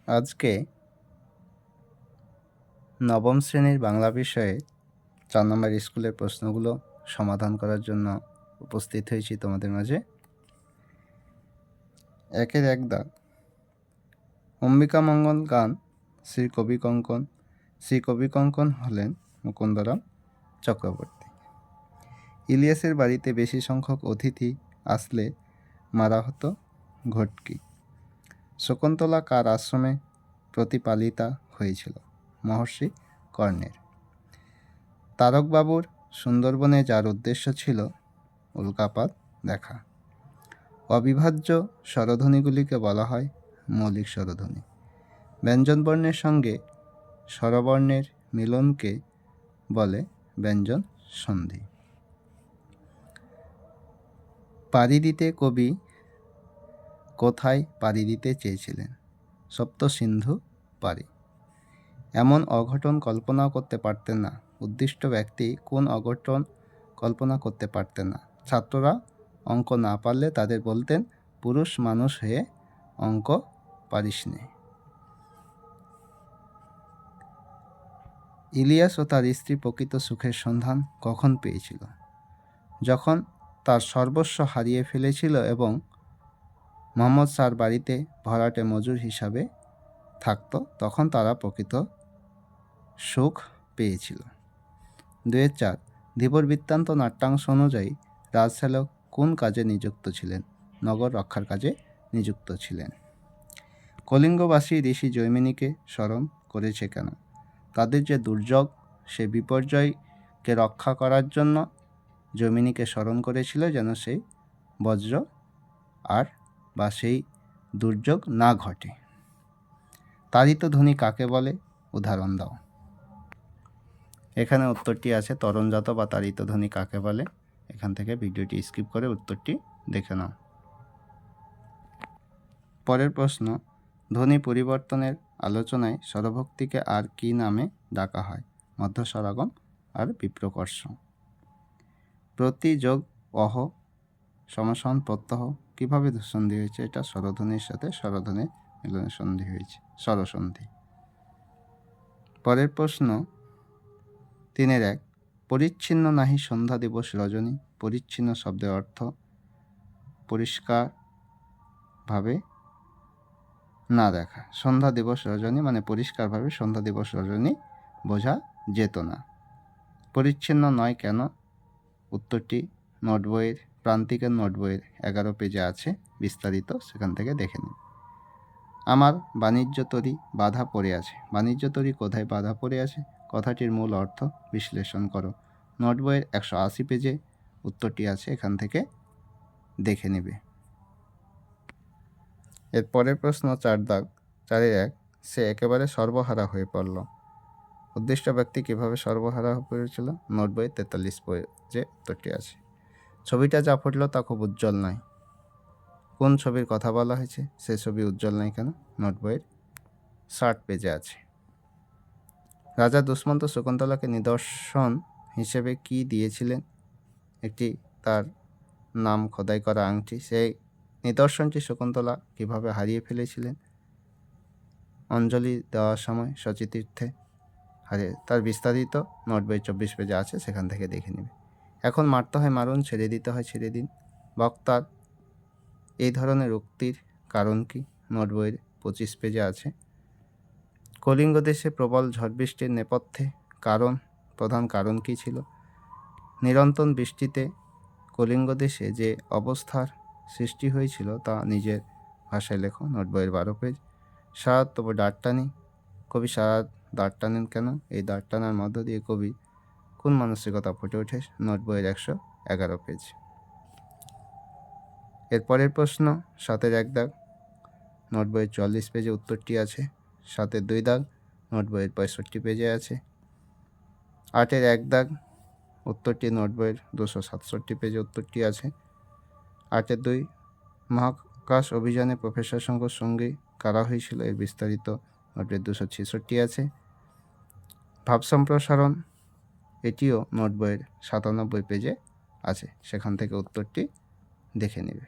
আজকে নবম শ্রেণীর বাংলা বিষয়ে 4 নম্বর স্কুলের প্রশ্নগুলো সমাধান করার জন্য উপস্থিত হয়েছি তোমাদের মাঝে। একের এক দাগ। অম্বিকা মঙ্গল গান শ্রী কবি কঙ্কন হলেন মুকুন্দরাম চক্রবর্তী। ইলিয়াসের বাড়িতে বেশি সংখ্যক অতিথি আসলে মারা হতো ঘটকি। শকুন্তলা কার আশ্রমে প্রতিপালিতা হয়েছিল? মহর্ষি কর্ণের। তারকবাবুর সুন্দরবনে যার উদ্দেশ্য ছিল উল্কাপাত দেখা। অবিভাজ্য স্বরধ্বনিগুলিকে বলা হয় মৌলিক স্বরধ্বনি। ব্যঞ্জনবর্ণের সঙ্গে স্বরবর্ণের মিলনকে বলে ব্যঞ্জন সন্ধি। পাড়ি দিতে কবি কোথায় পাড়ি দিতে চেয়েছিলেন? সপ্তসিন্ধু পাড়ি। এমন অঘটন কল্পনাও করতে পারতেন না। উদ্দিষ্ট ব্যক্তি কোন অঘটন কল্পনা করতে পারতেন না? ছাত্ররা অঙ্ক না পারলে তাদের বলতেন, পুরুষ মানুষ হয়ে অঙ্ক পারিস নে। ইলিয়াস ও তার স্ত্রী প্রকৃত সুখের সন্ধান কখন পেয়েছিল? যখন তার সর্বস্ব হারিয়ে ফেলেছিল এবং মোহাম্মদ স্যার বাড়িতে ভরাটে মজুর হিসাবে থাকত, তখন তারা প্রকৃত সুখ পেয়েছিল। 2-4 ধীবর বৃত্তান্ত নাট্যাংশ অনুযায়ী রাজশ্যালক কোন কাজে নিযুক্ত ছিলেন? নগর রক্ষার কাজে নিযুক্ত ছিলেন। কলিঙ্গবাসী ঋষি জৈমিনীকে স্মরণ করেছে কেন? তাদের যে দুর্যোগ, সে বিপর্যয়কে রক্ষা করার জন্য জৈমিনীকে স্মরণ করেছিল, যেন সেই বজ্র বা সেই দুর্যোগ না ঘটে। তাড়িত ধ্বনি কাকে বলে? উদাহরণ দাও। এখানে উত্তরটি আছে তরণজাত বা তাড়িত ধ্বনি কাকে বলে। এখান থেকে ভিডিওটি স্কিপ করে উত্তরটি দেখে নাও। পরের প্রশ্ন, ধ্বনি পরিবর্তনের আলোচনায় স্বরভক্তিকে আর কি নামে ডাকা হয়? মধ্যস্বরাগম আর বিপ্রকর্ষ। প্রতি যোগ অহ সমাসন প্রত্যহ কীভাবে সন্ধি হয়েছে? এটা স্বরধ্বনির সাথে স্বরধ্বনির মিলনে সন্ধি হয়েছে, স্বরসন্ধি। পরের প্রশ্ন 3-1 পরিচ্ছিন্ন নাহি সন্ধ্যা দিবস রজনী। পরিচ্ছিন্ন শব্দের অর্থ পরিষ্কারভাবে না দেখা। সন্ধ্যা দিবস রজনী মানে পরিষ্কারভাবে সন্ধ্যা দিবস রজনী বোঝা যেত না। পরিচ্ছিন্ন নয় কেন? উত্তরটি নোট বইয়ের প্রান্তিকের নোট বইয়ের 11 পেজে আছে বিস্তারিত, সেখান থেকে দেখে নিন। আমার বাণিজ্য তরী বাধা পড়ে আছে। বাণিজ্য তরী কোথায় বাধা পড়ে আছে? কথাটির মূল অর্থ বিশ্লেষণ করো। নোট বইয়ের 180 পেজে উত্তরটি আছে, এখান থেকে দেখে নেবে। এর পরের প্রশ্ন 4-1 সে একেবারে সর্বহারা হয়ে পড়ল। উদ্দিষ্ট ব্যক্তি কিভাবে সর্বহারা হয়ে পড়েছিল? নোট বইয়ের 43 পেজে উত্তরটি আছে। ছবিটা যা ফুটল তা খুব উজ্জ্বল নয়। কোন ছবির কথা বলা হয়েছে? সে ছবি উজ্জ্বল নয় কেন? নোট বইয়ের 60 পেজে আছে। রাজা দুষ্মন্ত শকুন্তলাকে নিদর্শন হিসেবে কি দিয়েছিলেন? একটি তার নাম খোদাই করা আংটি। সেই নিদর্শনটি শকুন্তলা কিভাবে হারিয়ে ফেলেছিলেন? অঞ্জলি দেওয়ার সময় শচীতীর্থে হারিয়ে। তার বিস্তারিত নোট বই 24 পেজে আছে, সেখান থেকে দেখে নেবে। এখন মারতে হয় মারুন, ছেড়ে দিতে হয় ছেড়ে দিন। বক্তার এই ধরনের উক্তির কারণ কি? নোট বইয়ের 25 পেজে আছে। কলিঙ্গ দেশে প্রবল ঝড় বৃষ্টির নেপথ্যে প্রধান কারণ কি ছিল? নিরন্তর বৃষ্টিতে কলিঙ্গ দেশে যে অবস্থার সৃষ্টি হয়েছিল তা নিজের ভাষায় লেখো। নোট বইয়ের 12 পেজ। সারাত তবু দাঁড় টানি। কবি সারাত দাঁড় টানেন কেন? এই দাঁড় টানার মধ্য দিয়ে কবি কোন মানসিকতা ফুটে ওঠে? নোট বইয়ের 111 পেজ। এরপরের প্রশ্ন 7-1 দাগ। নোট বইয়ের 44 পেজে উত্তরটি আছে। 7-2 দাগ। নোট বইয়ের 65 পেজে আছে। 8-1 দাগ। উত্তরটি নোট বইয়ের 267 পেজে উত্তরটি আছে। 8-2 মহাকাশ অভিযানে প্রফেসর শঙ্কর সঙ্গী কারা হয়েছিল? এর বিস্তারিত নোট বইয়ের 266 আছে। ভাব সম্প্রসারণ, এটিও নোট বইয়ের 97 পেজে আছে, সেখান থেকে উত্তরটি দেখে নেবে।